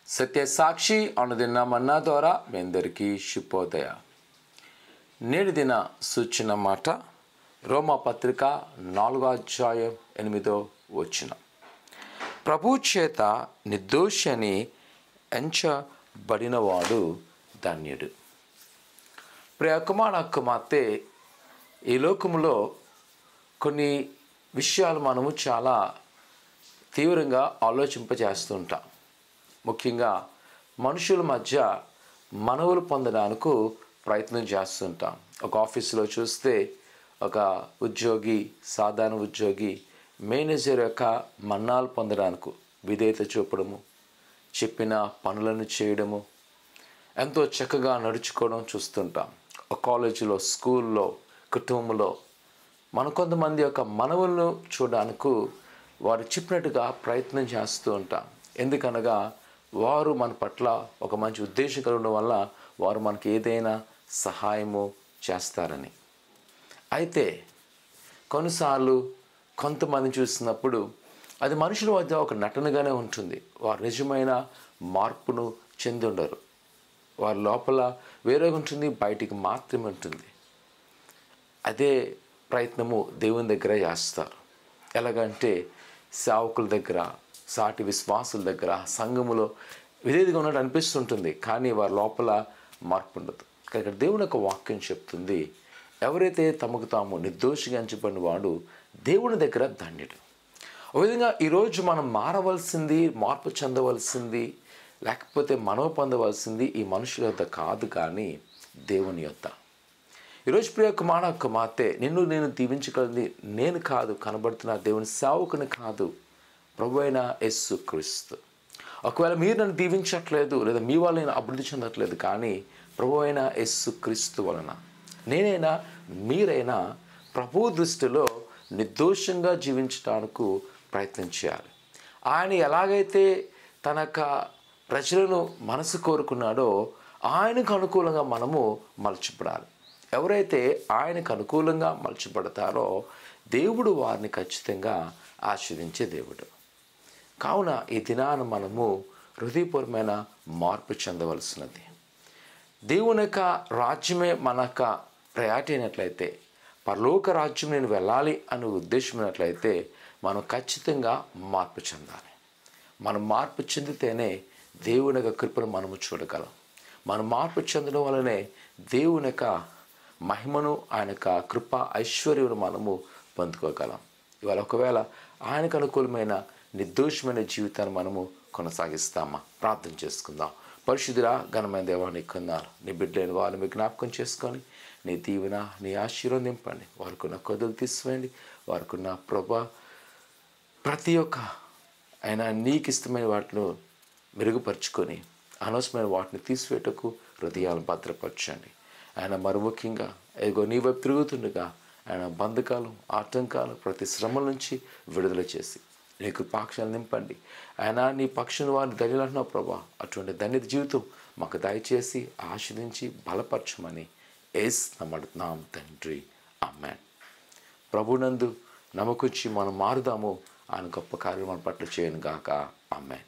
సత్య సాక్షి అనుదిన మన్నా ద్వారా మీ అందరికీ శుభోదయ. నేటి దిన సూచన మాట రోమా పత్రిక 4వ అధ్యాయం 8వ వచనం. ప్రభు చేత నిర్దోషి అని ఎంచబడినవాడు ధన్యుడు. ప్రియ కుమార కుమార్తె, ఈ లోకంలో కొన్ని విషయాలు మనము చాలా తీవ్రంగా ఆలోచింపజేస్తుంటాం. ముఖ్యంగా మనుషుల మధ్య మనవులు పొందడానికి ప్రయత్నం చేస్తుంటాం. ఒక ఆఫీసులో చూస్తే ఒక ఉద్యోగి, సాధారణ ఉద్యోగి మేనేజర్ యొక్క మన్నాలు పొందడానికి విధేయత చూపడము, చెప్పిన పనులను చేయడము, ఎంతో చక్కగా నడుచుకోవడం చూస్తుంటాం. ఒక కాలేజీలో, స్కూల్లో, కుటుంబంలో మన కొంతమంది యొక్క మనవులను చూడడానికి వారు చెప్పినట్టుగా ప్రయత్నం చేస్తూ ఉంటాం. ఎందుకనగా వారు మన పట్ల ఒక మంచి ఉద్దేశం కలగడం వల్ల వారు మనకి ఏదైనా సహాయము చేస్తారని. అయితే కొన్నిసార్లు కొంతమంది చూసినప్పుడు అది మనుషుల మధ్య ఒక నటనగానే ఉంటుంది. వారు నిజమైన మార్పును చెంది ఉండరు. వారి లోపల వేరే ఉంటుంది, బయటికి మాత్రమే ఉంటుంది. అదే ప్రయత్నము దేవుని దగ్గర చేస్తారు. ఎలాగంటే సేవకుల దగ్గర, సాటి విశ్వాసుల దగ్గర, సంఘములో విధేయతగా ఉన్నట్టు అనిపిస్తుంటుంది, కానీ వారి లోపల మార్పు ఉండదు. ఇక్కడ దేవుని యొక్క వాక్యం చెప్తుంది, ఎవరైతే తమకు తాము నిర్దోషిగా ఎంచబడిన వాడు దేవుని దగ్గర ధన్యుడు. ఒక విధంగా ఈరోజు మనం మారవలసింది, మార్పు చెందవలసింది, లేకపోతే మనవ పొందవలసింది ఈ మనుషుల యొద్ద కాదు, కానీ దేవుని యొద్ద. ఈరోజు ప్రియ కుమార కుమార్తె, నిన్ను నేను దీవించగలిగింది నేను కాదు, కనబడుతున్న దేవుని సేవకుని కాదు, ప్రభు అయిన యేసు క్రీస్తు. ఒకవేళ మీరు నన్ను దీవించట్లేదు, లేదా మీ వాళ్ళు నేను అభివృద్ధి చెందట్లేదు, కానీ ప్రభు అయిన యేసు క్రీస్తు వలన నేనైనా మీరైనా ప్రభు దృష్టిలో నిర్దోషంగా జీవించడానికి ప్రయత్నం చేయాలి. ఆయన ఎలాగైతే తన ప్రజలను మనసు కోరుకున్నాడో ఆయనకు అనుకూలంగా మనము మలచబడాలి. ఎవరైతే ఆయనకు అనుకూలంగా మలచబడతారో దేవుడు వారిని ఖచ్చితంగా ఆశీర్వదించే దేవుడు. కావున ఈ దినాన మనము హృదయపూర్వమైన మార్పు చెందవలసినది. దేవుని యొక్క రాజ్యమే మన యొక్క ప్రయారిటీ అయినట్లయితే, పరలోక రాజ్యం నేను వెళ్ళాలి అనే ఉద్దేశం అయినట్లయితే మనం ఖచ్చితంగా మార్పు చెందాలి. మనం మార్పు చెందితేనే దేవుని యొక్క కృపను మనము చూడగలం. మనం మార్పు చెందడం వల్లనే దేవుని యొక్క మహిమను, ఆయన యొక్క కృప ఐశ్వర్యమును మనము పొందుకోగలం. ఇవాళ ఒకవేళ ఆయనకు అనుకూలమైన నిర్దోషమైన జీవితాన్ని మనము కొనసాగిస్తామా? ప్రార్థన చేసుకుందాం. పరిశుద్ధుడా, ఘనమైన దేవా, నీ కొందనాలు. నీ బిడ్డలైన వాళ్ళు మీ జ్ఞాపకం చేసుకొని నీ దీవెన, నీ ఆశీర్వాదం నింపండి. వారికున్న కొదులు తీసివేయండి. వారికున్న ప్రభా ప్రతి ఒక్క ఆయన నీకు ఇష్టమైన వాటిని మెరుగుపరుచుకొని అనవసరమైన వాటిని తీసివేటకు హృదయాలను భద్రపరచండి. ఆయన మరి ముఖ్యంగా ఏగో నీ వైపు తిరుగుతుండగా ఆయన బంధకాలు, ఆటంకాలు, ప్రతి శ్రమల నుంచి విడుదల చేసి నీ కృపాక్షాలు నింపండి. ఆయన నీ పక్షుని వారిని ధన్యులంటున్నావు ప్రభా. అటువంటి ధన్యత జీవితం మాకు దయచేసి ఆశీర్వదించి బలపరచమని యేసు నమ్ముతున్నాం తండ్రి, ఆమేన్. ప్రభునందు నమ్మకొచ్చి మనం మారుదాము. ఆయన గొప్ప కార్యం మన పట్ల చేయను గాక, ఆమేన్.